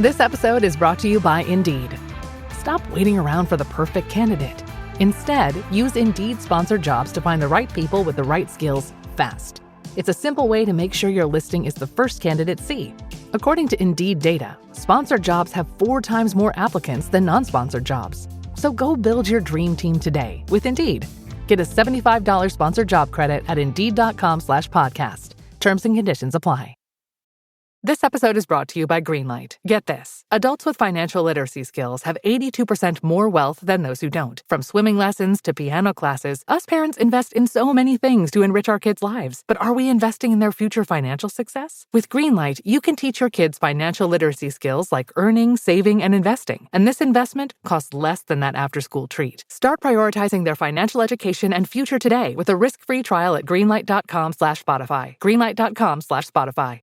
This episode is brought to you by Indeed. Stop waiting around for the perfect candidate. Instead, use Indeed sponsored jobs to find the right people with the right skills fast. It's a simple way to make sure your listing is the first candidates see. According to Indeed data, sponsored jobs have 4 times more applicants than non-sponsored jobs. So go build your dream team today with Indeed. Get a $75 sponsored job credit at Indeed.com/podcast. Terms and conditions apply. This episode is brought to you by Greenlight. Get this. Adults with financial literacy skills have 82% more wealth than those who don't. From swimming lessons to piano classes, us parents invest in so many things to enrich our kids' lives. But are we investing in their future financial success? With Greenlight, you can teach your kids financial literacy skills like earning, saving, and investing. And this investment costs less than that after-school treat. Start prioritizing their financial education and future today with a risk-free trial at greenlight.com/Spotify. Greenlight.com/Spotify.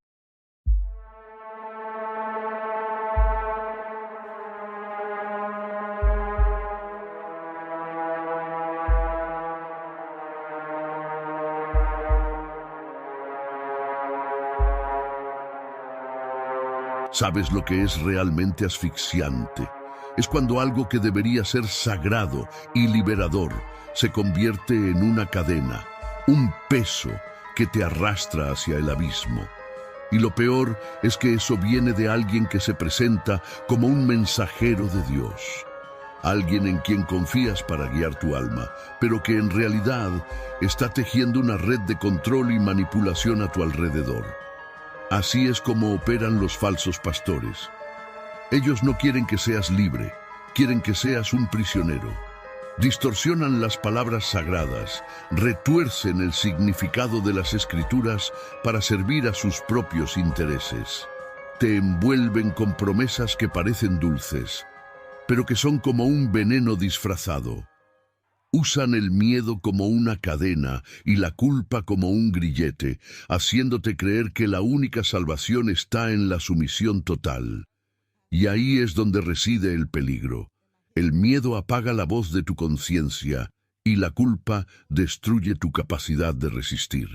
¿Sabes lo que es realmente asfixiante? Es cuando algo que debería ser sagrado y liberador se convierte en una cadena, un peso que te arrastra hacia el abismo. Y lo peor es que eso viene de alguien que se presenta como un mensajero de Dios. Alguien en quien confías para guiar tu alma, pero que en realidad está tejiendo una red de control y manipulación a tu alrededor. Así es como operan los falsos pastores. Ellos no quieren que seas libre, quieren que seas un prisionero. Distorsionan las palabras sagradas, retuercen el significado de las escrituras para servir a sus propios intereses. Te envuelven con promesas que parecen dulces, pero que son como un veneno disfrazado. Usan el miedo como una cadena y la culpa como un grillete, haciéndote creer que la única salvación está en la sumisión total. Y ahí es donde reside el peligro. El miedo apaga la voz de tu conciencia y la culpa destruye tu capacidad de resistir.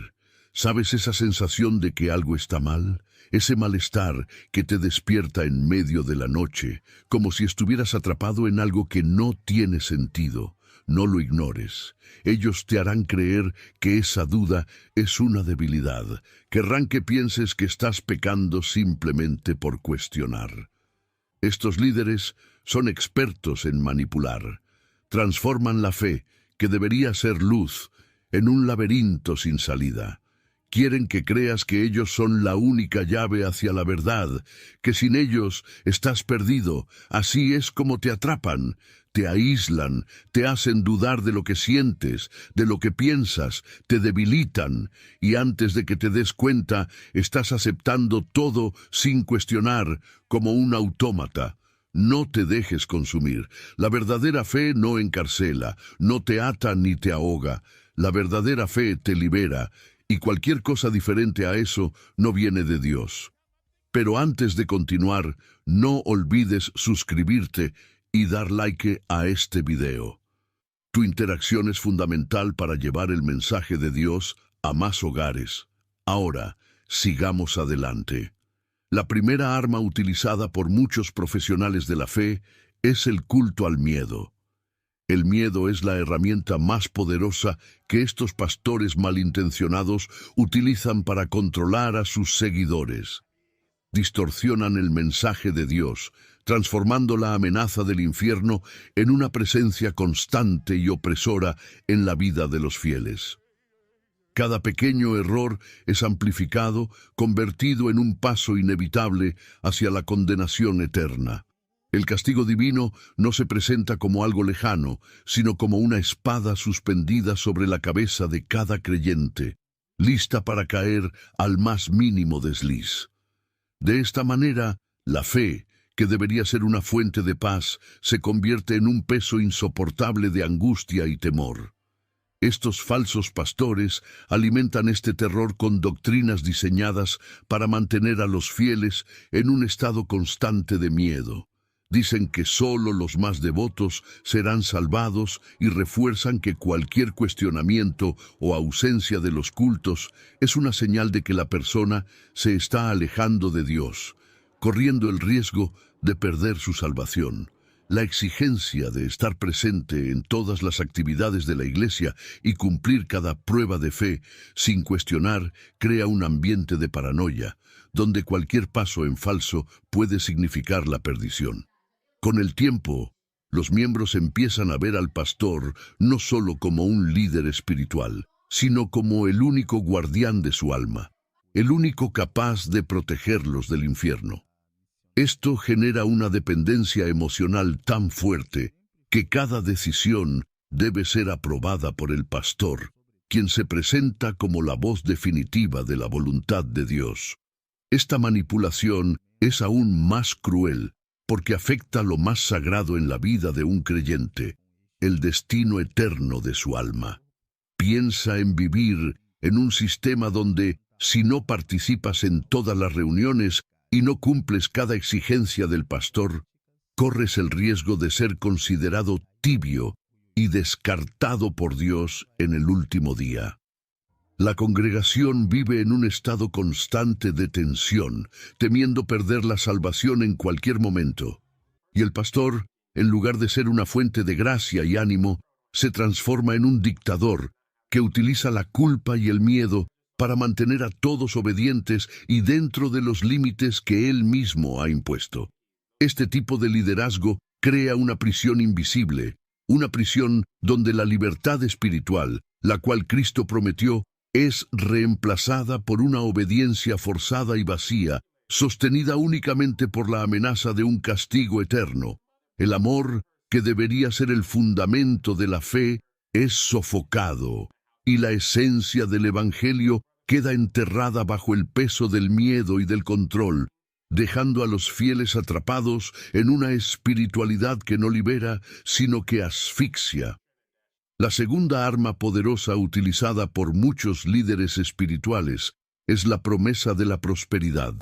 ¿Sabes esa sensación de que algo está mal? Ese malestar que te despierta en medio de la noche, como si estuvieras atrapado en algo que no tiene sentido. No lo ignores. Ellos te harán creer que esa duda es una debilidad. Querrán que pienses que estás pecando simplemente por cuestionar. Estos líderes son expertos en manipular. Transforman la fe, que debería ser luz, en un laberinto sin salida. Quieren que creas que ellos son la única llave hacia la verdad, que sin ellos estás perdido. Así es como te atrapan. Te aíslan, te hacen dudar de lo que sientes, de lo que piensas, te debilitan, y antes de que te des cuenta, estás aceptando todo sin cuestionar, como un autómata. No te dejes consumir. La verdadera fe no encarcela, no te ata ni te ahoga. La verdadera fe te libera, y cualquier cosa diferente a eso no viene de Dios. Pero antes de continuar, no olvides suscribirte y dar like a este video. Tu interacción es fundamental para llevar el mensaje de Dios a más hogares. Ahora, sigamos adelante. La primera arma utilizada por muchos profesionales de la fe es el culto al miedo. El miedo es la herramienta más poderosa que estos pastores malintencionados utilizan para controlar a sus seguidores. Distorsionan el mensaje de Dios, transformando la amenaza del infierno en una presencia constante y opresora en la vida de los fieles. Cada pequeño error es amplificado, convertido en un paso inevitable hacia la condenación eterna. El castigo divino no se presenta como algo lejano, sino como una espada suspendida sobre la cabeza de cada creyente, lista para caer al más mínimo desliz. De esta manera, la fe, que debería ser una fuente de paz, se convierte en un peso insoportable de angustia y temor. Estos falsos pastores alimentan este terror con doctrinas diseñadas para mantener a los fieles en un estado constante de miedo. Dicen que solo los más devotos serán salvados y refuerzan que cualquier cuestionamiento o ausencia de los cultos es una señal de que la persona se está alejando de Dios, corriendo el riesgo de perder su salvación. La exigencia de estar presente en todas las actividades de la Iglesia y cumplir cada prueba de fe sin cuestionar crea un ambiente de paranoia, donde cualquier paso en falso puede significar la perdición. Con el tiempo, los miembros empiezan a ver al pastor no solo como un líder espiritual, sino como el único guardián de su alma, el único capaz de protegerlos del infierno. Esto genera una dependencia emocional tan fuerte que cada decisión debe ser aprobada por el pastor, quien se presenta como la voz definitiva de la voluntad de Dios. Esta manipulación es aún más cruel porque afecta lo más sagrado en la vida de un creyente, el destino eterno de su alma. Piensa en vivir en un sistema donde, si no participas en todas las reuniones y no cumples cada exigencia del pastor, corres el riesgo de ser considerado tibio y descartado por Dios en el último día. La congregación vive en un estado constante de tensión, temiendo perder la salvación en cualquier momento. Y el pastor, en lugar de ser una fuente de gracia y ánimo, se transforma en un dictador que utiliza la culpa y el miedo para mantener a todos obedientes y dentro de los límites que él mismo ha impuesto. Este tipo de liderazgo crea una prisión invisible, una prisión donde la libertad espiritual, la cual Cristo prometió, es reemplazada por una obediencia forzada y vacía, sostenida únicamente por la amenaza de un castigo eterno. El amor, que debería ser el fundamento de la fe, es sofocado, y la esencia del Evangelio queda enterrada bajo el peso del miedo y del control, dejando a los fieles atrapados en una espiritualidad que no libera, sino que asfixia. La segunda arma poderosa utilizada por muchos líderes espirituales es la promesa de la prosperidad.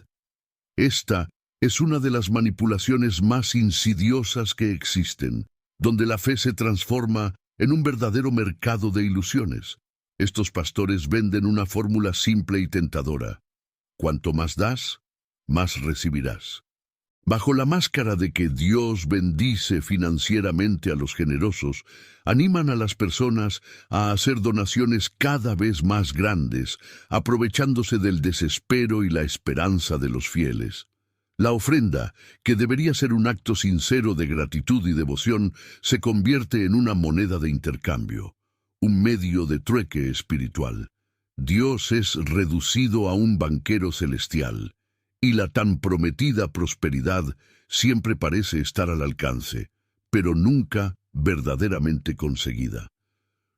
Esta es una de las manipulaciones más insidiosas que existen, donde la fe se transforma en un verdadero mercado de ilusiones. Estos pastores venden una fórmula simple y tentadora. Cuanto más das, más recibirás. Bajo la máscara de que Dios bendice financieramente a los generosos, animan a las personas a hacer donaciones cada vez más grandes, aprovechándose del desespero y la esperanza de los fieles. La ofrenda, que debería ser un acto sincero de gratitud y devoción, se convierte en una moneda de intercambio, un medio de trueque espiritual. Dios es reducido a un banquero celestial, y la tan prometida prosperidad siempre parece estar al alcance, pero nunca verdaderamente conseguida.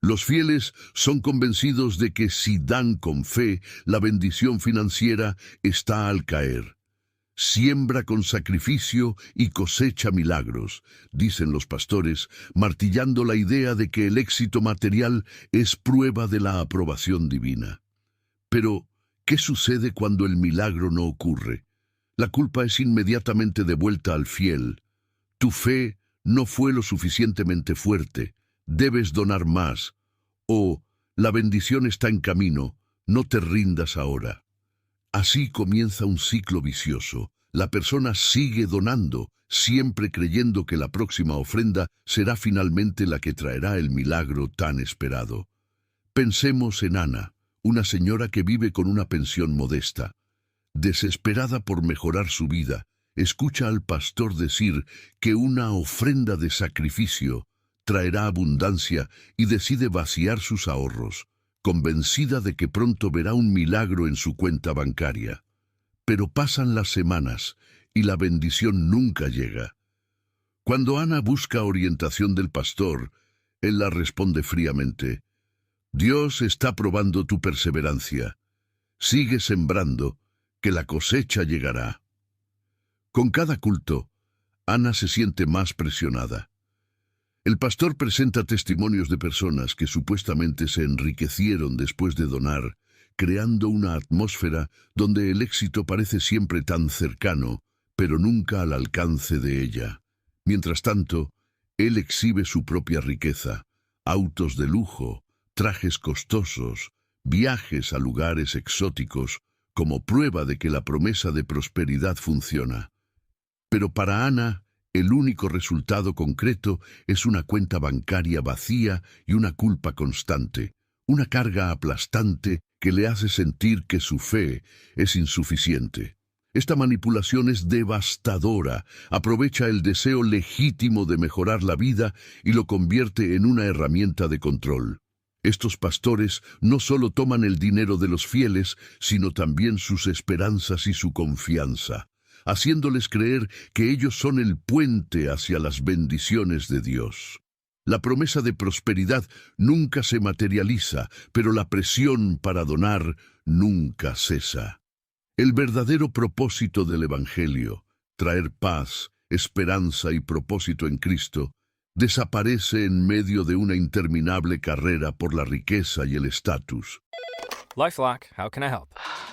Los fieles son convencidos de que si dan con fe, la bendición financiera está al caer. Siembra con sacrificio y cosecha milagros, dicen los pastores, martillando la idea de que el éxito material es prueba de la aprobación divina. Pero, ¿qué sucede cuando el milagro no ocurre? La culpa es inmediatamente devuelta al fiel. Tu fe no fue lo suficientemente fuerte, debes donar más. O, la bendición está en camino, no te rindas ahora. Así comienza un ciclo vicioso. La persona sigue donando, siempre creyendo que la próxima ofrenda será finalmente la que traerá el milagro tan esperado. Pensemos en Ana, una señora que vive con una pensión modesta. Desesperada por mejorar su vida, escucha al pastor decir que una ofrenda de sacrificio traerá abundancia y decide vaciar sus ahorros, convencida de que pronto verá un milagro en su cuenta bancaria. Pero pasan las semanas y la bendición nunca llega. Cuando Ana busca orientación del pastor, él la responde fríamente: Dios está probando tu perseverancia. Sigue sembrando, que la cosecha llegará. Con cada culto, Ana se siente más presionada. El pastor presenta testimonios de personas que supuestamente se enriquecieron después de donar, creando una atmósfera donde el éxito parece siempre tan cercano, pero nunca al alcance de ella. Mientras tanto, él exhibe su propia riqueza, autos de lujo, trajes costosos, viajes a lugares exóticos, como prueba de que la promesa de prosperidad funciona. Pero para Ana, el único resultado concreto es una cuenta bancaria vacía y una culpa constante, una carga aplastante que le hace sentir que su fe es insuficiente. Esta manipulación es devastadora, aprovecha el deseo legítimo de mejorar la vida y lo convierte en una herramienta de control. Estos pastores no solo toman el dinero de los fieles, sino también sus esperanzas y su confianza, haciéndoles creer que ellos son el puente hacia las bendiciones de Dios. La promesa de prosperidad nunca se materializa, pero la presión para donar nunca cesa. El verdadero propósito del Evangelio, traer paz, esperanza y propósito en Cristo, desaparece en medio de una interminable carrera por la riqueza y el estatus. LifeLock, how can I help?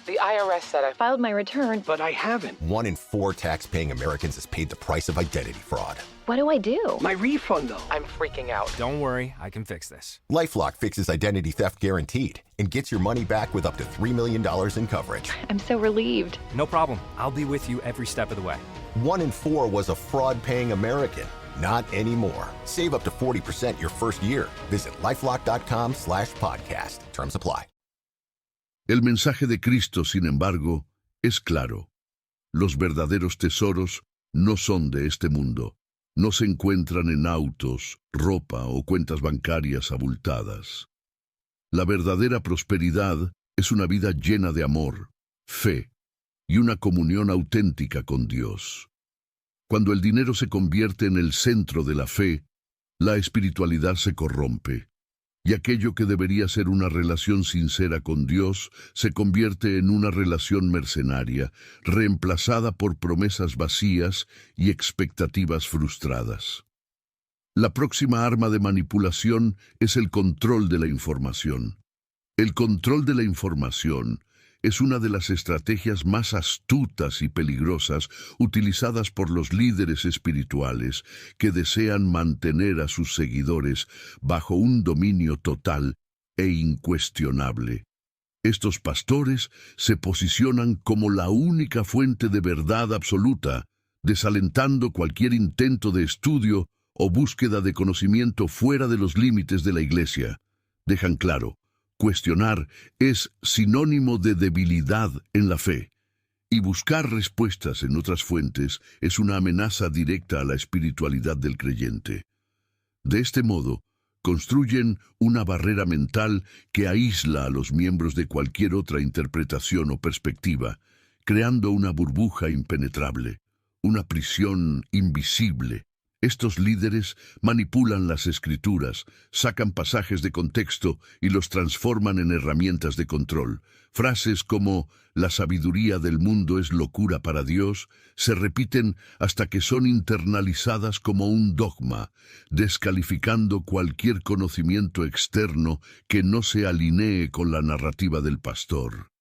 The IRS said I filed my return, But I haven't. 1 in 4 tax-paying Americans has paid the price of identity fraud. what do I do? My refund, though. I'm freaking out. Don't worry, I can fix this. LifeLock fixes identity theft guaranteed and gets your money back with up to $3 million in coverage. I'm so relieved. No problem. I'll be with you every step of the way. 1 in 4 was a fraud-paying American. Not anymore. Save up to 40% your first year. Visit LifeLock.com/podcast. Terms apply. El mensaje de Cristo, sin embargo, es claro. Los verdaderos tesoros no son de este mundo. No se encuentran en autos, ropa o cuentas bancarias abultadas. La verdadera prosperidad es una vida llena de amor, fe y una comunión auténtica con Dios. Cuando el dinero se convierte en el centro de la fe, la espiritualidad se corrompe, y aquello que debería ser una relación sincera con Dios se convierte en una relación mercenaria, reemplazada por promesas vacías y expectativas frustradas. La próxima arma de manipulación es el control de la información. El control de la información es una de las estrategias más astutas y peligrosas utilizadas por los líderes espirituales que desean mantener a sus seguidores bajo un dominio total e incuestionable. Estos pastores se posicionan como la única fuente de verdad absoluta, desalentando cualquier intento de estudio o búsqueda de conocimiento fuera de los límites de la Iglesia. Dejan claro: cuestionar es sinónimo de debilidad en la fe, y buscar respuestas en otras fuentes es una amenaza directa a la espiritualidad del creyente. De este modo, construyen una barrera mental que aísla a los miembros de cualquier otra interpretación o perspectiva, creando una burbuja impenetrable, una prisión invisible. Estos líderes manipulan las escrituras, sacan pasajes de contexto y los transforman en herramientas de control. Frases como «la sabiduría del mundo es locura para Dios» se repiten hasta que son internalizadas como un dogma, descalificando cualquier conocimiento externo que no se alinee con la narrativa del pastor.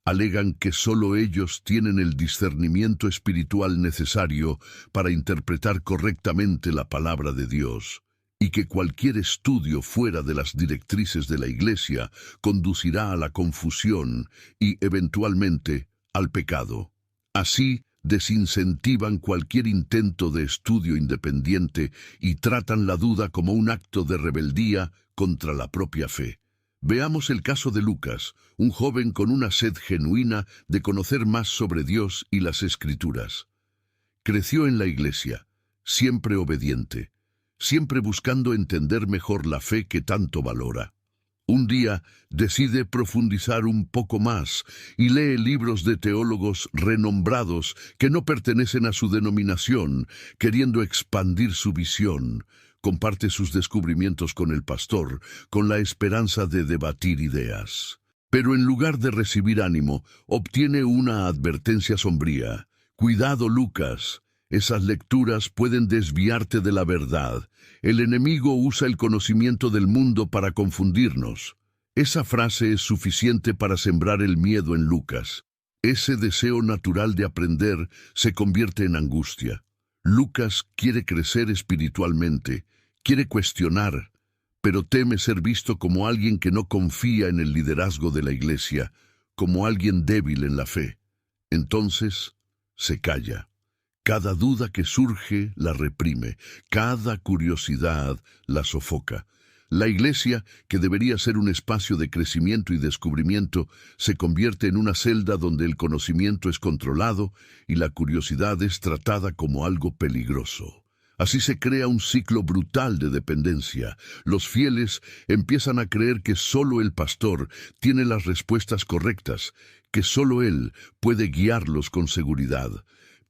Alegan que solo ellos tienen el discernimiento espiritual necesario para interpretar correctamente la palabra de Dios, y que cualquier estudio fuera de las directrices de la Iglesia conducirá a la confusión y, eventualmente, al pecado. Así, desincentivan cualquier intento de estudio independiente y tratan la duda como un acto de rebeldía contra la propia fe. Veamos el caso de Lucas, un joven con una sed genuina de conocer más sobre Dios y las Escrituras. Creció en la iglesia, siempre obediente, siempre buscando entender mejor la fe que tanto valora. Un día decide profundizar un poco más y lee libros de teólogos renombrados que no pertenecen a su denominación, queriendo expandir su visión. Comparte sus descubrimientos con el pastor, con la esperanza de debatir ideas. Pero en lugar de recibir ánimo, obtiene una advertencia sombría. Cuidado, Lucas, esas lecturas pueden desviarte de la verdad. El enemigo usa el conocimiento del mundo para confundirnos. Esa frase es suficiente para sembrar el miedo en Lucas. Ese deseo natural de aprender se convierte en angustia. Lucas quiere crecer espiritualmente, quiere cuestionar, pero teme ser visto como alguien que no confía en el liderazgo de la iglesia, como alguien débil en la fe. Entonces, se calla. Cada duda que surge la reprime, cada curiosidad la sofoca. La iglesia, que debería ser un espacio de crecimiento y descubrimiento, se convierte en una celda donde el conocimiento es controlado y la curiosidad es tratada como algo peligroso. Así se crea un ciclo brutal de dependencia. Los fieles empiezan a creer que solo el pastor tiene las respuestas correctas, que solo él puede guiarlos con seguridad.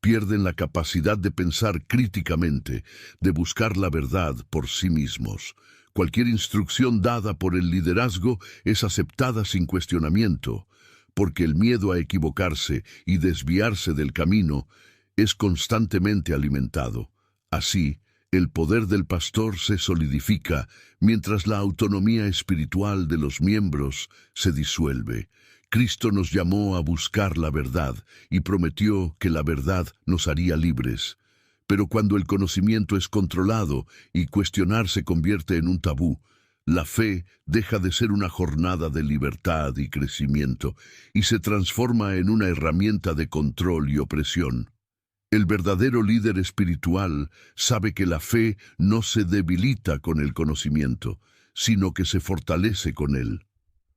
Pierden la capacidad de pensar críticamente, de buscar la verdad por sí mismos. Cualquier instrucción dada por el liderazgo es aceptada sin cuestionamiento, porque el miedo a equivocarse y desviarse del camino es constantemente alimentado. Así, el poder del pastor se solidifica, mientras la autonomía espiritual de los miembros se disuelve. Cristo nos llamó a buscar la verdad y prometió que la verdad nos haría libres. Pero cuando el conocimiento es controlado y cuestionar se convierte en un tabú, la fe deja de ser una jornada de libertad y crecimiento y se transforma en una herramienta de control y opresión. El verdadero líder espiritual sabe que la fe no se debilita con el conocimiento, sino que se fortalece con él.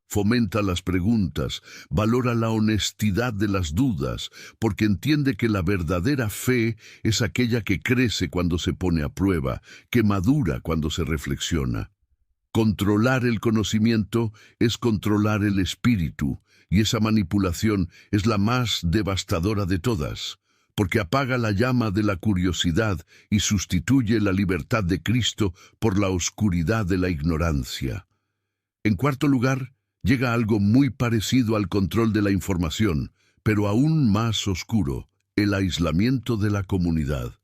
Fomenta las preguntas, valora la honestidad de las dudas, porque entiende que la verdadera fe es aquella que crece cuando se pone a prueba, que madura cuando se reflexiona. Controlar el conocimiento es controlar el espíritu, y esa manipulación es la más devastadora de todas, porque apaga la llama de la curiosidad y sustituye la libertad de Cristo por la oscuridad de la ignorancia. En cuarto lugar, llega algo muy parecido al control de la información, pero aún más oscuro: el aislamiento de la comunidad.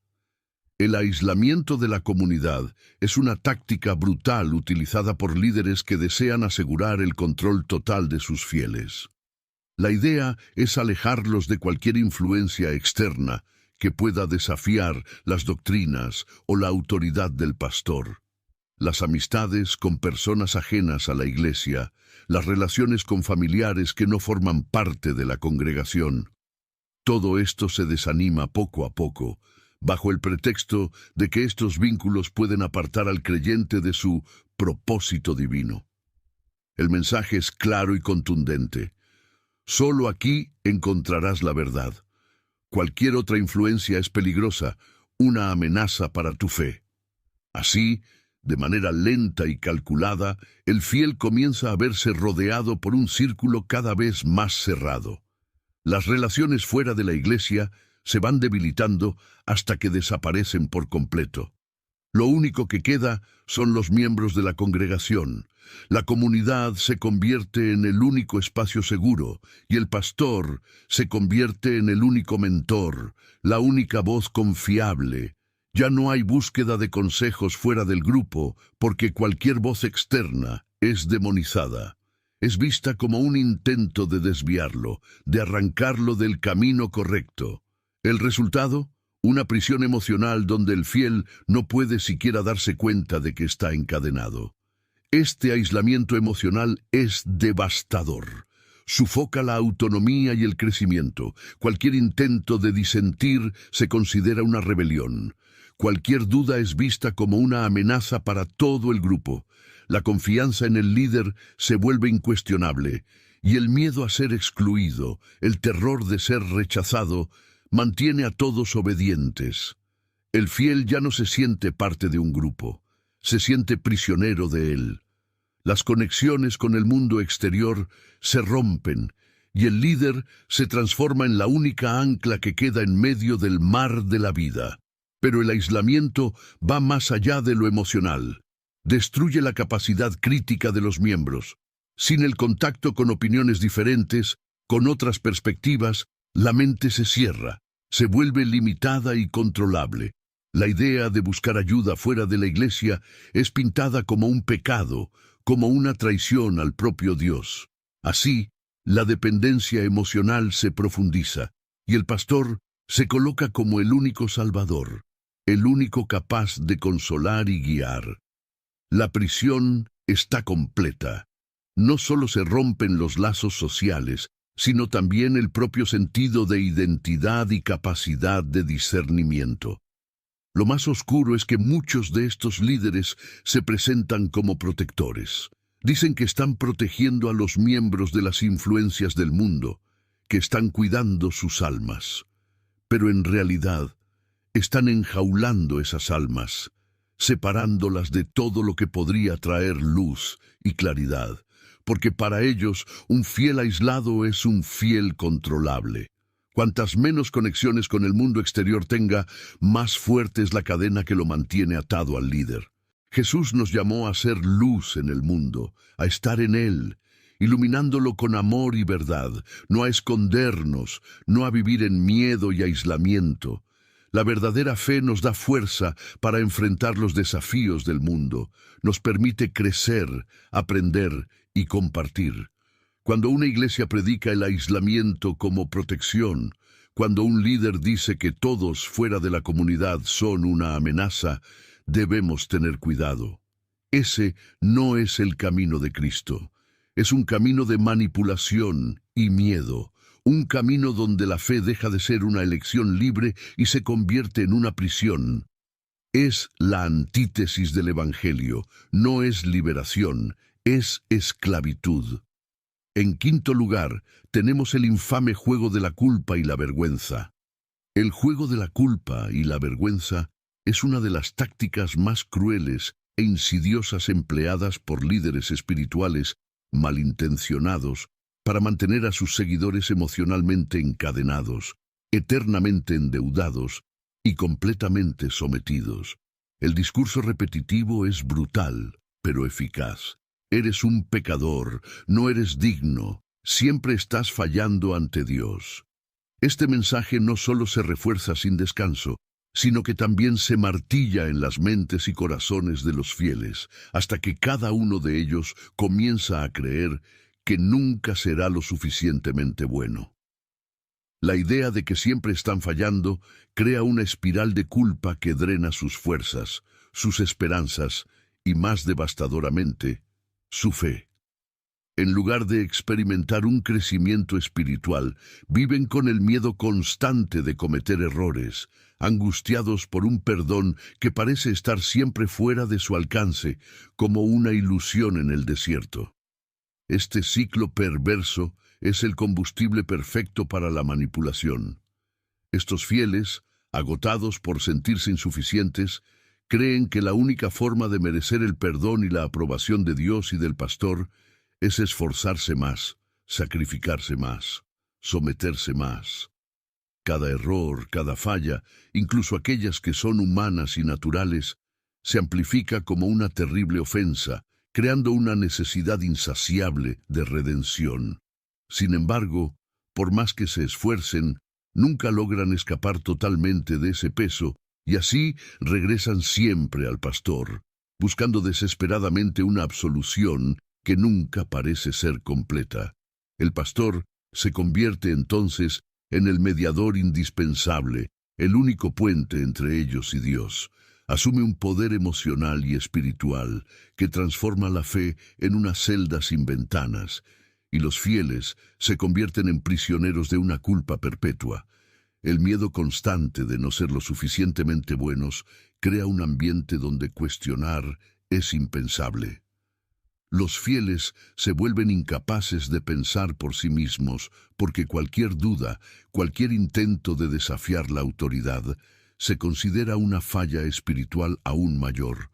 El aislamiento de la comunidad es una táctica brutal utilizada por líderes que desean asegurar el control total de sus fieles. La idea es alejarlos de cualquier influencia externa que pueda desafiar las doctrinas o la autoridad del pastor. Las amistades con personas ajenas a la iglesia, las relaciones con familiares que no forman parte de la congregación. Todo esto se desanima poco a poco, bajo el pretexto de que estos vínculos pueden apartar al creyente de su propósito divino. El mensaje es claro y contundente. Solo aquí encontrarás la verdad. Cualquier otra influencia es peligrosa, una amenaza para tu fe. Así, de manera lenta y calculada, el fiel comienza a verse rodeado por un círculo cada vez más cerrado. Las relaciones fuera de la iglesia se van debilitando hasta que desaparecen por completo. Lo único que queda son los miembros de la congregación. La comunidad se convierte en el único espacio seguro y el pastor se convierte en el único mentor, la única voz confiable. Ya no hay búsqueda de consejos fuera del grupo, porque cualquier voz externa es demonizada. Es vista como un intento de desviarlo, de arrancarlo del camino correcto. ¿El resultado? Una prisión emocional donde el fiel no puede siquiera darse cuenta de que está encadenado. Este aislamiento emocional es devastador. Sufoca la autonomía y el crecimiento. Cualquier intento de disentir se considera una rebelión. Cualquier duda es vista como una amenaza para todo el grupo. La confianza en el líder se vuelve incuestionable, y el miedo a ser excluido, el terror de ser rechazado, mantiene a todos obedientes. El fiel ya no se siente parte de un grupo, se siente prisionero de él. Las conexiones con el mundo exterior se rompen, y el líder se transforma en la única ancla que queda en medio del mar de la vida. Pero el aislamiento va más allá de lo emocional. Destruye la capacidad crítica de los miembros. Sin el contacto con opiniones diferentes, con otras perspectivas, la mente se cierra, se vuelve limitada y controlable. La idea de buscar ayuda fuera de la iglesia es pintada como un pecado, como una traición al propio Dios. Así, la dependencia emocional se profundiza, y el pastor se coloca como el único salvador, el único capaz de consolar y guiar. La prisión está completa. No solo se rompen los lazos sociales, sino también el propio sentido de identidad y capacidad de discernimiento. Lo más oscuro es que muchos de estos líderes se presentan como protectores. Dicen que están protegiendo a los miembros de las influencias del mundo, que están cuidando sus almas. Pero en realidad, están enjaulando esas almas, separándolas de todo lo que podría traer luz y claridad, porque para ellos un fiel aislado es un fiel controlable. Cuantas menos conexiones con el mundo exterior tenga, más fuerte es la cadena que lo mantiene atado al líder. Jesús nos llamó a ser luz en el mundo, a estar en él, iluminándolo con amor y verdad, no a escondernos, no a vivir en miedo y aislamiento. La verdadera fe nos da fuerza para enfrentar los desafíos del mundo, nos permite crecer, aprender y compartir. Cuando una iglesia predica el aislamiento como protección, cuando un líder dice que todos fuera de la comunidad son una amenaza, debemos tener cuidado. Ese no es el camino de Cristo. Es un camino de manipulación y miedo, un camino donde la fe deja de ser una elección libre y se convierte en una prisión. Es la antítesis del Evangelio, no es liberación, es esclavitud. En quinto lugar, tenemos el infame juego de la culpa y la vergüenza. El juego de la culpa y la vergüenza es una de las tácticas más crueles e insidiosas empleadas por líderes espirituales malintencionados para mantener a sus seguidores emocionalmente encadenados, eternamente endeudados y completamente sometidos. El discurso repetitivo es brutal, pero eficaz. Eres un pecador, no eres digno, siempre estás fallando ante Dios. Este mensaje no solo se refuerza sin descanso, sino que también se martilla en las mentes y corazones de los fieles, hasta que cada uno de ellos comienza a creer que nunca será lo suficientemente bueno. La idea de que siempre están fallando crea una espiral de culpa que drena sus fuerzas, sus esperanzas y, más devastadoramente, su fe. En lugar de experimentar un crecimiento espiritual, viven con el miedo constante de cometer errores, angustiados por un perdón que parece estar siempre fuera de su alcance, como una ilusión en el desierto. Este ciclo perverso es el combustible perfecto para la manipulación. Estos fieles, agotados por sentirse insuficientes, creen que la única forma de merecer el perdón y la aprobación de Dios y del pastor es esforzarse más, sacrificarse más, someterse más. Cada error, cada falla, incluso aquellas que son humanas y naturales, se amplifica como una terrible ofensa, creando una necesidad insaciable de redención. Sin embargo, por más que se esfuercen, nunca logran escapar totalmente de ese peso, y así regresan siempre al pastor, buscando desesperadamente una absolución que nunca parece ser completa. El pastor se convierte entonces en el mediador indispensable, el único puente entre ellos y Dios. Asume un poder emocional y espiritual que transforma la fe en una celda sin ventanas, y los fieles se convierten en prisioneros de una culpa perpetua. El miedo constante de no ser lo suficientemente buenos crea un ambiente donde cuestionar es impensable. Los fieles se vuelven incapaces de pensar por sí mismos porque cualquier duda, cualquier intento de desafiar la autoridad, se considera una falla espiritual aún mayor,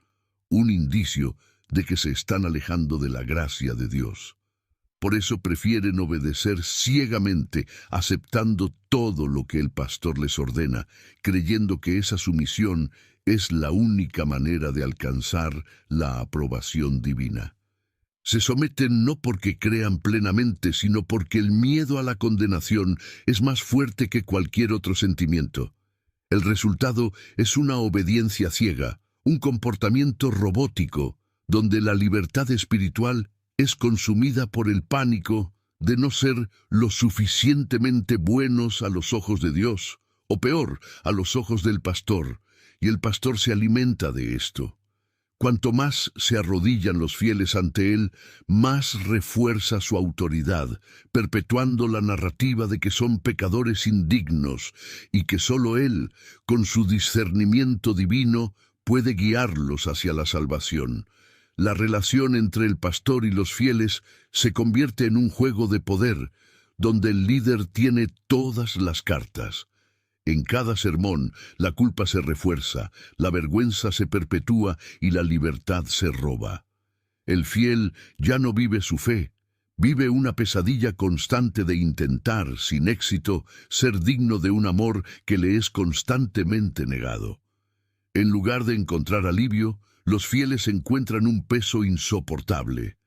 un indicio de que se están alejando de la gracia de Dios. Por eso prefieren obedecer ciegamente, aceptando todo lo que el pastor les ordena, creyendo que esa sumisión es la única manera de alcanzar la aprobación divina. Se someten no porque crean plenamente, sino porque el miedo a la condenación es más fuerte que cualquier otro sentimiento. El resultado es una obediencia ciega, un comportamiento robótico, donde la libertad espiritual es consumida por el pánico de no ser lo suficientemente buenos a los ojos de Dios, o peor, a los ojos del pastor, y el pastor se alimenta de esto. Cuanto más se arrodillan los fieles ante él, más refuerza su autoridad, perpetuando la narrativa de que son pecadores indignos y que solo él, con su discernimiento divino, puede guiarlos hacia la salvación. La relación entre el pastor y los fieles se convierte en un juego de poder, donde el líder tiene todas las cartas. En cada sermón, la culpa se refuerza, la vergüenza se perpetúa y la libertad se roba. El fiel ya no vive su fe, vive una pesadilla constante de intentar, sin éxito, ser digno de un amor que le es constantemente negado. En lugar de encontrar alivio, los fieles encuentran un peso insoportable.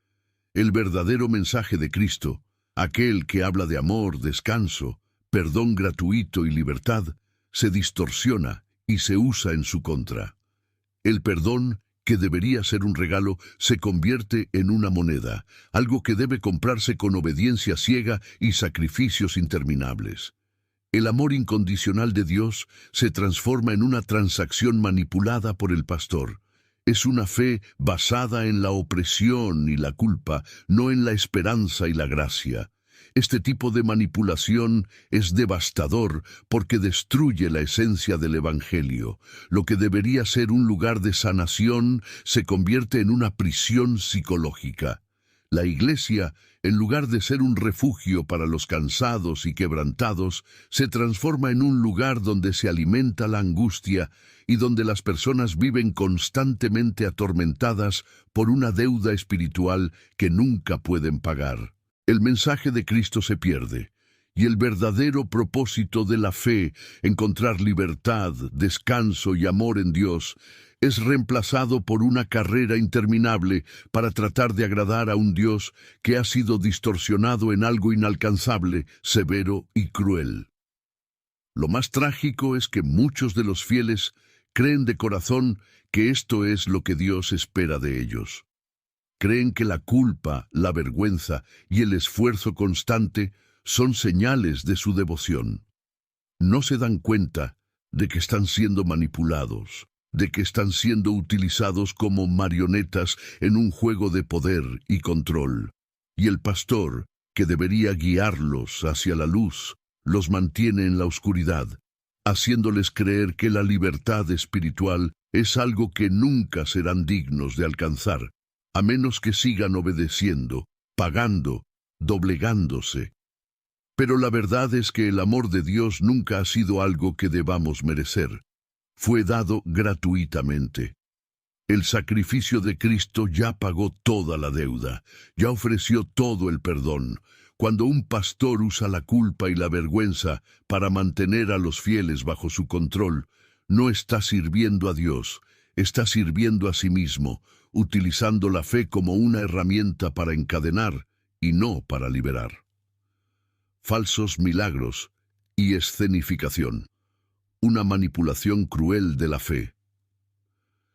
El verdadero mensaje de Cristo, aquel que habla de amor, descanso, perdón gratuito y libertad, se distorsiona y se usa en su contra. El perdón, que debería ser un regalo, se convierte en una moneda, algo que debe comprarse con obediencia ciega y sacrificios interminables. El amor incondicional de Dios se transforma en una transacción manipulada por el pastor. Es una fe basada en la opresión y la culpa, no en la esperanza y la gracia. Este tipo de manipulación es devastador porque destruye la esencia del Evangelio. Lo que debería ser un lugar de sanación se convierte en una prisión psicológica. La Iglesia, en lugar de ser un refugio para los cansados y quebrantados, se transforma en un lugar donde se alimenta la angustia y donde las personas viven constantemente atormentadas por una deuda espiritual que nunca pueden pagar. El mensaje de Cristo se pierde, y el verdadero propósito de la fe, encontrar libertad, descanso y amor en Dios, es reemplazado por una carrera interminable para tratar de agradar a un Dios que ha sido distorsionado en algo inalcanzable, severo y cruel. Lo más trágico es que muchos de los fieles creen de corazón que esto es lo que Dios espera de ellos. Creen que la culpa, la vergüenza y el esfuerzo constante son señales de su devoción. No se dan cuenta de que están siendo manipulados, de que están siendo utilizados como marionetas en un juego de poder y control. Y el pastor, que debería guiarlos hacia la luz, los mantiene en la oscuridad, haciéndoles creer que la libertad espiritual es algo que nunca serán dignos de alcanzar, a menos que sigan obedeciendo, pagando, doblegándose. Pero la verdad es que el amor de Dios nunca ha sido algo que debamos merecer. Fue dado gratuitamente. El sacrificio de Cristo ya pagó toda la deuda, ya ofreció todo el perdón. Cuando un pastor usa la culpa y la vergüenza para mantener a los fieles bajo su control, no está sirviendo a Dios, está sirviendo a sí mismo, utilizando la fe como una herramienta para encadenar y no para liberar. Falsos milagros y escenificación. Una manipulación cruel de la fe.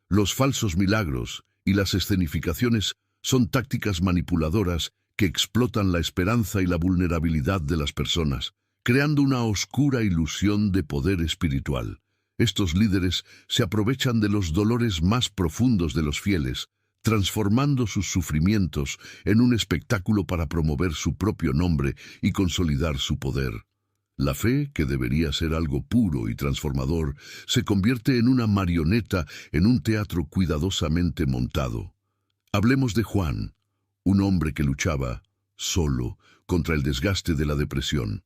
Los falsos milagros y las escenificaciones son tácticas manipuladoras que explotan la esperanza y la vulnerabilidad de las personas, creando una oscura ilusión de poder espiritual. Estos líderes se aprovechan de los dolores más profundos de los fieles, transformando sus sufrimientos en un espectáculo para promover su propio nombre y consolidar su poder. La fe, que debería ser algo puro y transformador, se convierte en una marioneta en un teatro cuidadosamente montado. Hablemos de Juan, un hombre que luchaba, solo, contra el desgaste de la depresión.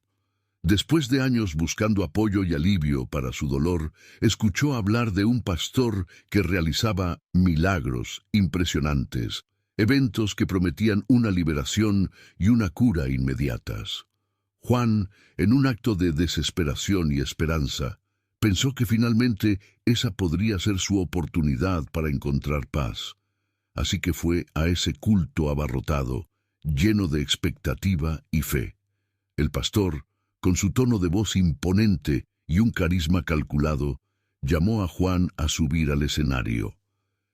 Después de años buscando apoyo y alivio para su dolor, escuchó hablar de un pastor que realizaba milagros impresionantes, eventos que prometían una liberación y una cura inmediatas. Juan, en un acto de desesperación y esperanza, pensó que finalmente esa podría ser su oportunidad para encontrar paz. Así que fue a ese culto abarrotado, lleno de expectativa y fe. El pastor, con su tono de voz imponente y un carisma calculado, llamó a Juan a subir al escenario.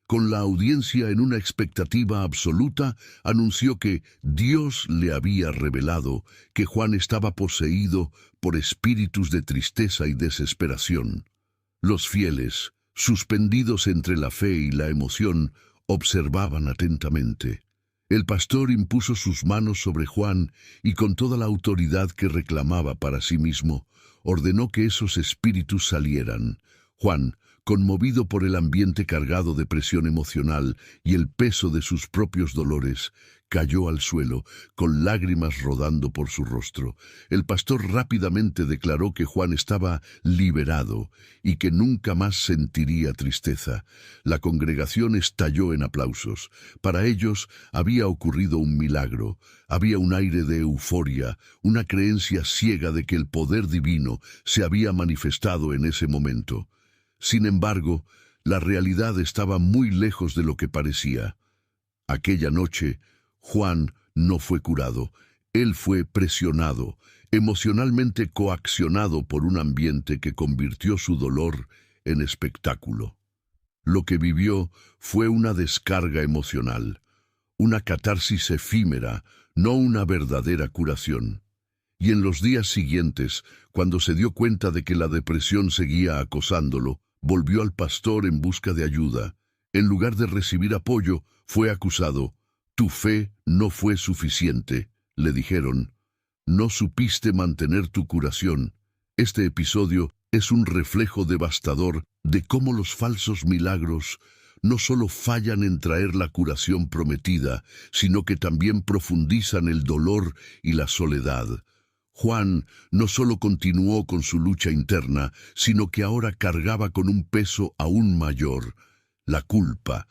Con la audiencia en una expectativa absoluta, anunció que Dios le había revelado que Juan estaba poseído por espíritus de tristeza y desesperación. Los fieles, suspendidos entre la fe y la emoción, observaban atentamente. El pastor impuso sus manos sobre Juan y con toda la autoridad que reclamaba para sí mismo, ordenó que esos espíritus salieran. Juan, conmovido por el ambiente cargado de presión emocional y el peso de sus propios dolores, cayó al suelo, con lágrimas rodando por su rostro. El pastor rápidamente declaró que Juan estaba liberado y que nunca más sentiría tristeza. La congregación estalló en aplausos. Para ellos había ocurrido un milagro. Había un aire de euforia, una creencia ciega de que el poder divino se había manifestado en ese momento. Sin embargo, la realidad estaba muy lejos de lo que parecía. Aquella noche, Juan no fue curado. Él fue presionado, emocionalmente coaccionado por un ambiente que convirtió su dolor en espectáculo. Lo que vivió fue una descarga emocional, una catarsis efímera, no una verdadera curación. Y en los días siguientes, cuando se dio cuenta de que la depresión seguía acosándolo, volvió al pastor en busca de ayuda. En lugar de recibir apoyo, fue acusado. «Tu fe no fue suficiente», le dijeron. «No supiste mantener tu curación». Este episodio es un reflejo devastador de cómo los falsos milagros no solo fallan en traer la curación prometida, sino que también profundizan el dolor y la soledad. Juan no solo continuó con su lucha interna, sino que ahora cargaba con un peso aún mayor, la culpa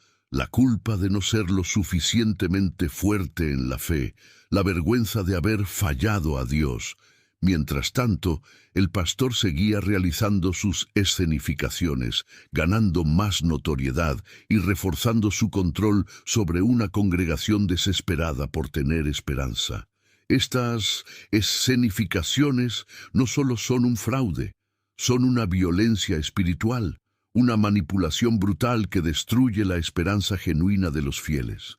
de no ser lo suficientemente fuerte en la fe, la vergüenza de haber fallado a Dios. Mientras tanto, el pastor seguía realizando sus escenificaciones, ganando más notoriedad y reforzando su control sobre una congregación desesperada por tener esperanza. Estas escenificaciones no solo son un fraude, son una violencia espiritual, una manipulación brutal que destruye la esperanza genuina de los fieles.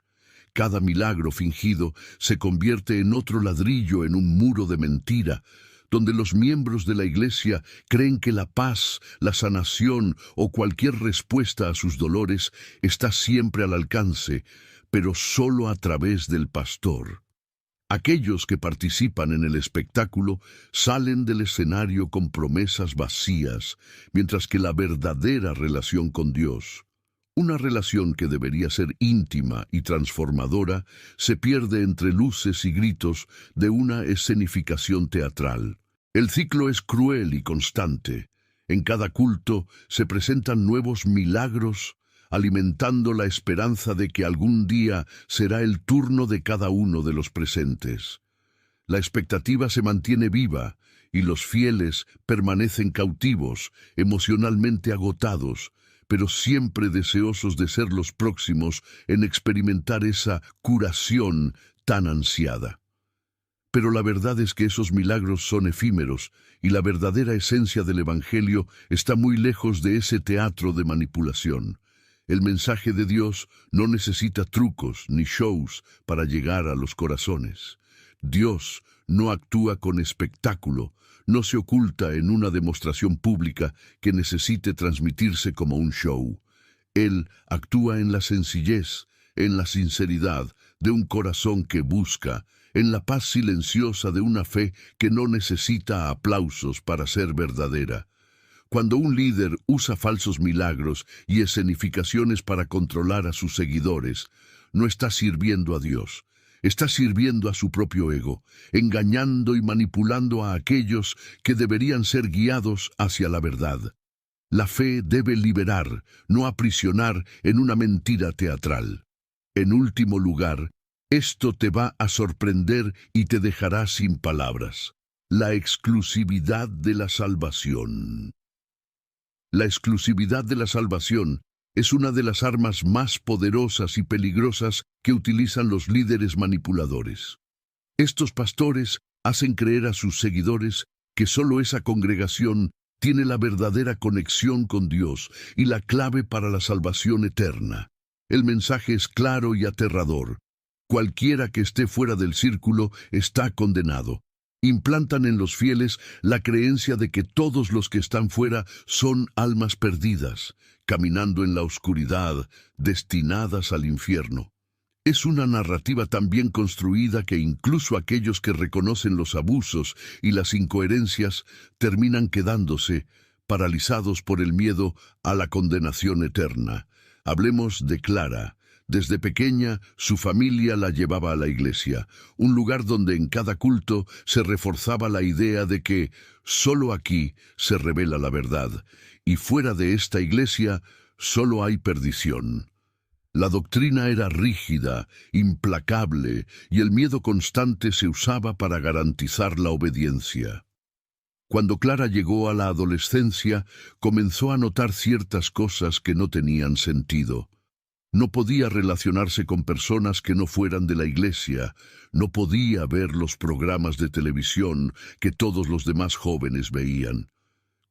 Cada milagro fingido se convierte en otro ladrillo en un muro de mentira, donde los miembros de la iglesia creen que la paz, la sanación o cualquier respuesta a sus dolores está siempre al alcance, pero solo a través del pastor. Aquellos que participan en el espectáculo salen del escenario con promesas vacías, mientras que la verdadera relación con Dios, una relación que debería ser íntima y transformadora, se pierde entre luces y gritos de una escenificación teatral. El ciclo es cruel y constante. En cada culto se presentan nuevos milagros, alimentando la esperanza de que algún día será el turno de cada uno de los presentes. La expectativa se mantiene viva y los fieles permanecen cautivos, emocionalmente agotados, pero siempre deseosos de ser los próximos en experimentar esa curación tan ansiada. Pero la verdad es que esos milagros son efímeros y la verdadera esencia del Evangelio está muy lejos de ese teatro de manipulación. El mensaje de Dios no necesita trucos ni shows para llegar a los corazones. Dios no actúa con espectáculo, no se oculta en una demostración pública que necesite transmitirse como un show. Él actúa en la sencillez, en la sinceridad de un corazón que busca, en la paz silenciosa de una fe que no necesita aplausos para ser verdadera. Cuando un líder usa falsos milagros y escenificaciones para controlar a sus seguidores, no está sirviendo a Dios, está sirviendo a su propio ego, engañando y manipulando a aquellos que deberían ser guiados hacia la verdad. La fe debe liberar, no aprisionar en una mentira teatral. En último lugar, esto te va a sorprender y te dejará sin palabras. La exclusividad de la salvación. La exclusividad de la salvación es una de las armas más poderosas y peligrosas que utilizan los líderes manipuladores. Estos pastores hacen creer a sus seguidores que solo esa congregación tiene la verdadera conexión con Dios y la clave para la salvación eterna. El mensaje es claro y aterrador. Cualquiera que esté fuera del círculo está condenado. Implantan en los fieles la creencia de que todos los que están fuera son almas perdidas, caminando en la oscuridad, destinadas al infierno. Es una narrativa tan bien construida que incluso aquellos que reconocen los abusos y las incoherencias terminan quedándose paralizados por el miedo a la condenación eterna. Hablemos de Clara. Desde pequeña, su familia la llevaba a la iglesia, un lugar donde en cada culto se reforzaba la idea de que solo aquí se revela la verdad, y fuera de esta iglesia solo hay perdición. La doctrina era rígida, implacable, y el miedo constante se usaba para garantizar la obediencia. Cuando Clara llegó a la adolescencia, comenzó a notar ciertas cosas que no tenían sentido. No podía relacionarse con personas que no fueran de la iglesia, no podía ver los programas de televisión que todos los demás jóvenes veían.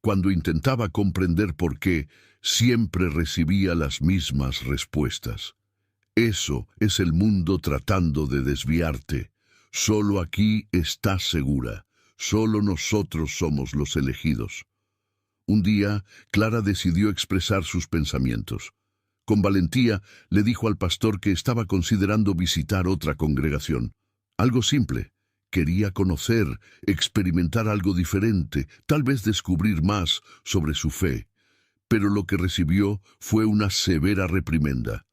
Cuando intentaba comprender por qué, siempre recibía las mismas respuestas. Eso es el mundo tratando de desviarte. Solo aquí estás segura. Solo nosotros somos los elegidos. Un día, Clara decidió expresar sus pensamientos. Con valentía, le dijo al pastor que estaba considerando visitar otra congregación. Algo simple. Quería conocer, experimentar algo diferente, tal vez descubrir más sobre su fe. Pero lo que recibió fue una severa reprimenda.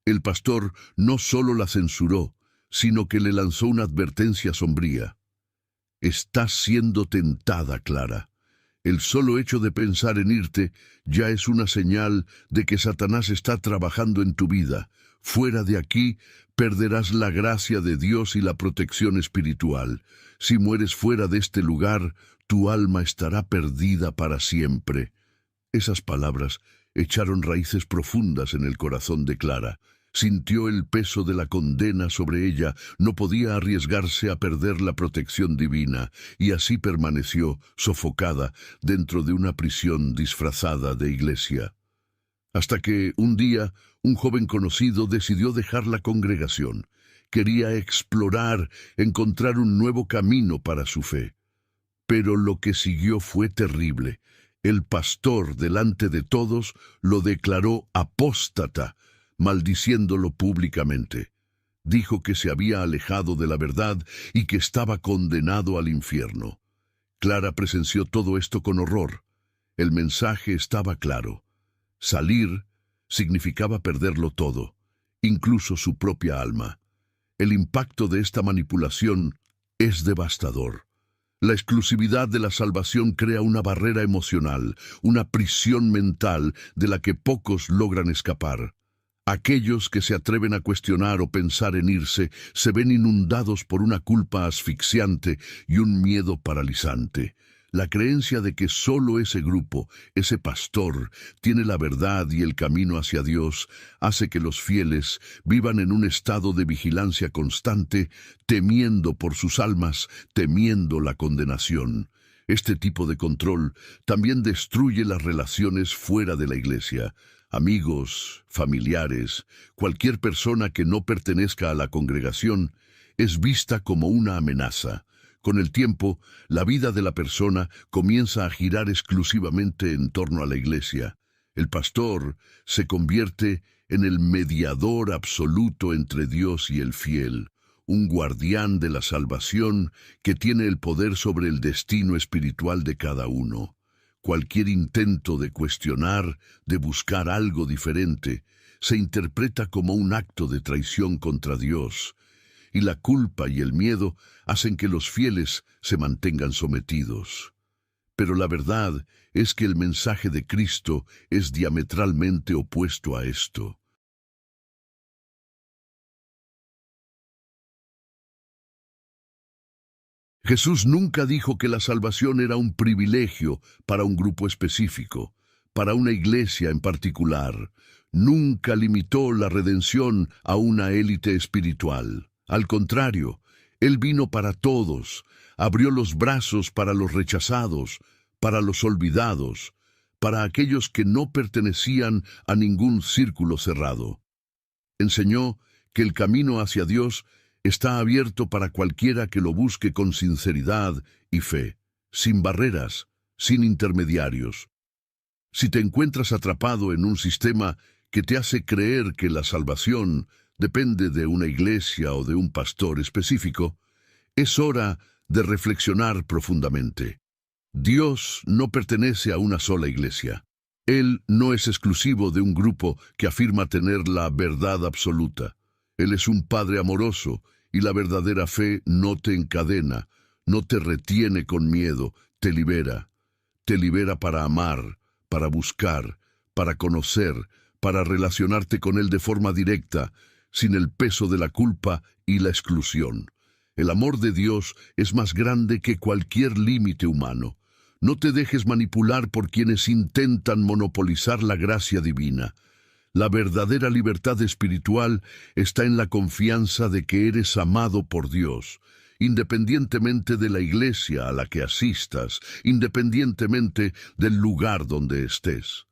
El pastor no solo la censuró, sino que le lanzó una advertencia sombría. Estás siendo tentada, Clara. El solo hecho de pensar en irte ya es una señal de que Satanás está trabajando en tu vida. Fuera de aquí, perderás la gracia de Dios y la protección espiritual. Si mueres fuera de este lugar, tu alma estará perdida para siempre. Esas palabras echaron raíces profundas en el corazón de Clara. Sintió el peso de la condena sobre ella, no podía arriesgarse a perder la protección divina, y así permaneció, sofocada, dentro de una prisión disfrazada de iglesia. Hasta que, un día, un joven conocido decidió dejar la congregación. Quería explorar, encontrar un nuevo camino para su fe. Pero lo que siguió fue terrible. El pastor, delante de todos, lo declaró apóstata, maldiciéndolo públicamente. Dijo que se había alejado de la verdad y que estaba condenado al infierno. Clara presenció todo esto con horror. El mensaje estaba claro. Salir significaba perderlo todo, incluso su propia alma. El impacto de esta manipulación es devastador. La exclusividad de la salvación crea una barrera emocional, una prisión mental de la que pocos logran escapar. Aquellos que se atreven a cuestionar o pensar en irse se ven inundados por una culpa asfixiante y un miedo paralizante. La creencia de que solo ese grupo, ese pastor, tiene la verdad y el camino hacia Dios, hace que los fieles vivan en un estado de vigilancia constante, temiendo por sus almas, temiendo la condenación. Este tipo de control también destruye las relaciones fuera de la iglesia. Amigos, familiares, cualquier persona que no pertenezca a la congregación es vista como una amenaza. Con el tiempo, la vida de la persona comienza a girar exclusivamente en torno a la iglesia. El pastor se convierte en el mediador absoluto entre Dios y el fiel, un guardián de la salvación que tiene el poder sobre el destino espiritual de cada uno. Cualquier intento de cuestionar, de buscar algo diferente, se interpreta como un acto de traición contra Dios, y la culpa y el miedo hacen que los fieles se mantengan sometidos. Pero la verdad es que el mensaje de Cristo es diametralmente opuesto a esto. Jesús nunca dijo que la salvación era un privilegio para un grupo específico, para una iglesia en particular. Nunca limitó la redención a una élite espiritual. Al contrario, Él vino para todos, abrió los brazos para los rechazados, para los olvidados, para aquellos que no pertenecían a ningún círculo cerrado. Enseñó que el camino hacia Dios está abierto para cualquiera que lo busque con sinceridad y fe, sin barreras, sin intermediarios. Si te encuentras atrapado en un sistema que te hace creer que la salvación depende de una iglesia o de un pastor específico, es hora de reflexionar profundamente. Dios no pertenece a una sola iglesia. Él no es exclusivo de un grupo que afirma tener la verdad absoluta. Él es un Padre amoroso y la verdadera fe no te encadena, no te retiene con miedo, te libera. Te libera para amar, para buscar, para conocer, para relacionarte con Él de forma directa, sin el peso de la culpa y la exclusión. El amor de Dios es más grande que cualquier límite humano. No te dejes manipular por quienes intentan monopolizar la gracia divina. La verdadera libertad espiritual está en la confianza de que eres amado por Dios, independientemente de la iglesia a la que asistas, independientemente del lugar donde estés.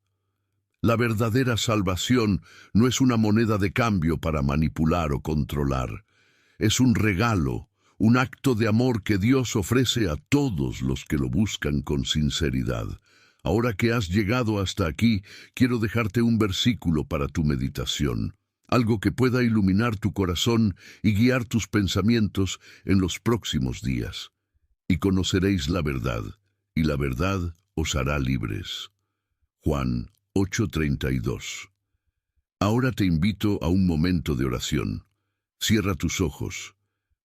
La verdadera salvación no es una moneda de cambio para manipular o controlar. Es un regalo, un acto de amor que Dios ofrece a todos los que lo buscan con sinceridad. Ahora que has llegado hasta aquí, quiero dejarte un versículo para tu meditación, algo que pueda iluminar tu corazón y guiar tus pensamientos en los próximos días. Y conoceréis la verdad, y la verdad os hará libres. Juan 8:32. Ahora te invito a un momento de oración. Cierra tus ojos,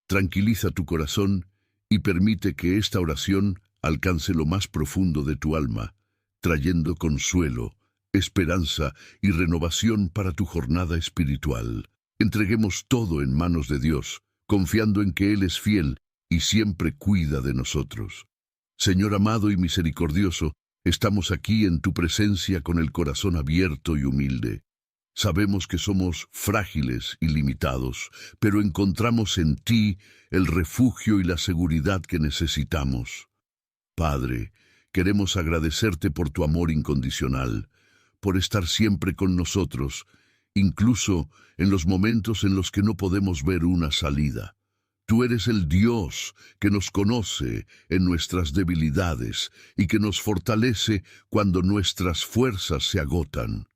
tranquiliza tu corazón y permite que esta oración alcance lo más profundo de tu alma, trayendo consuelo, esperanza y renovación para tu jornada espiritual. Entreguemos todo en manos de Dios, confiando en que Él es fiel y siempre cuida de nosotros. Señor amado y misericordioso, estamos aquí en tu presencia con el corazón abierto y humilde. Sabemos que somos frágiles y limitados, pero encontramos en ti el refugio y la seguridad que necesitamos. Padre, queremos agradecerte por tu amor incondicional, por estar siempre con nosotros, incluso en los momentos en los que no podemos ver una salida. Tú eres el Dios que nos conoce en nuestras debilidades y que nos fortalece cuando nuestras fuerzas se agotan.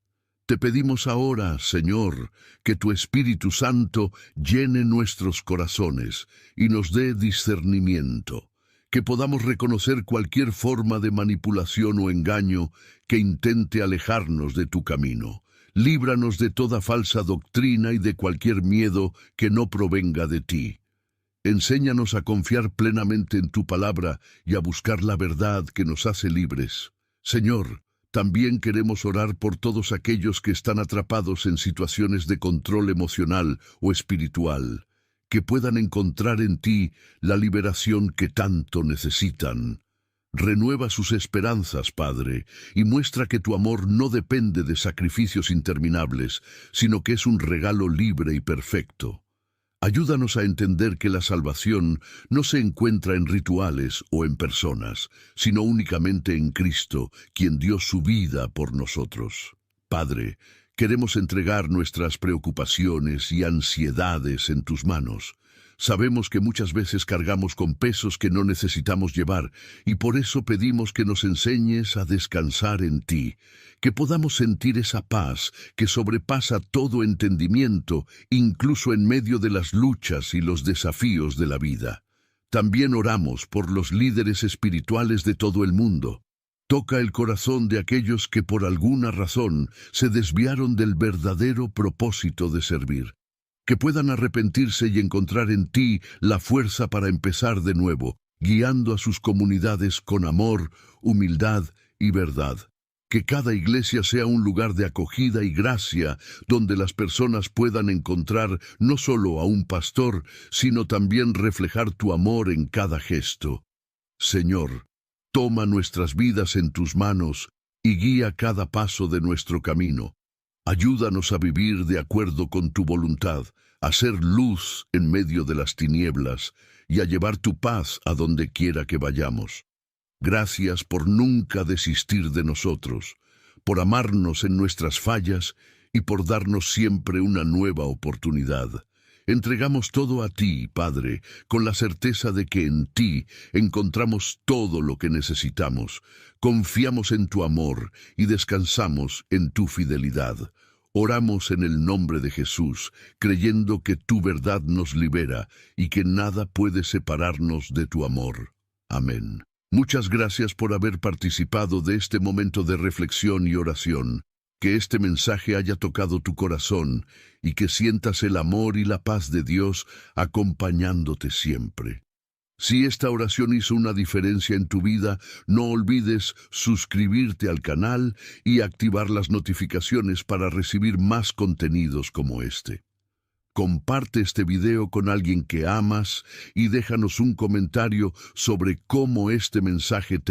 Te pedimos ahora, Señor, que tu Espíritu Santo llene nuestros corazones y nos dé discernimiento, que podamos reconocer cualquier forma de manipulación o engaño que intente alejarnos de tu camino. Líbranos de toda falsa doctrina y de cualquier miedo que no provenga de ti. Enséñanos a confiar plenamente en tu palabra y a buscar la verdad que nos hace libres. Señor, también queremos orar por todos aquellos que están atrapados en situaciones de control emocional o espiritual, que puedan encontrar en ti la liberación que tanto necesitan. Renueva sus esperanzas, Padre, y muestra que tu amor no depende de sacrificios interminables, sino que es un regalo libre y perfecto. Ayúdanos a entender que la salvación no se encuentra en rituales o en personas, sino únicamente en Cristo, quien dio su vida por nosotros. Padre, queremos entregar nuestras preocupaciones y ansiedades en tus manos. Sabemos que muchas veces cargamos con pesos que no necesitamos llevar, y por eso pedimos que nos enseñes a descansar en ti, que podamos sentir esa paz que sobrepasa todo entendimiento, incluso en medio de las luchas y los desafíos de la vida. También oramos por los líderes espirituales de todo el mundo. Toca el corazón de aquellos que por alguna razón se desviaron del verdadero propósito de servir. Que puedan arrepentirse y encontrar en ti la fuerza para empezar de nuevo, guiando a sus comunidades con amor, humildad y verdad. Que cada iglesia sea un lugar de acogida y gracia, donde las personas puedan encontrar no solo a un pastor, sino también reflejar tu amor en cada gesto. Señor, toma nuestras vidas en tus manos y guía cada paso de nuestro camino. Ayúdanos a vivir de acuerdo con tu voluntad, a ser luz en medio de las tinieblas y a llevar tu paz a donde quiera que vayamos. Gracias por nunca desistir de nosotros, por amarnos en nuestras fallas y por darnos siempre una nueva oportunidad. Entregamos todo a ti, Padre, con la certeza de que en ti encontramos todo lo que necesitamos. Confiamos en tu amor y descansamos en tu fidelidad. Oramos en el nombre de Jesús, creyendo que tu verdad nos libera y que nada puede separarnos de tu amor. Amén. Muchas gracias por haber participado de este momento de reflexión y oración. Que este mensaje haya tocado tu corazón y que sientas el amor y la paz de Dios acompañándote siempre. Si esta oración hizo una diferencia en tu vida, no olvides suscribirte al canal y activar las notificaciones para recibir más contenidos como este. Comparte este video con alguien que amas y déjanos un comentario sobre cómo este mensaje te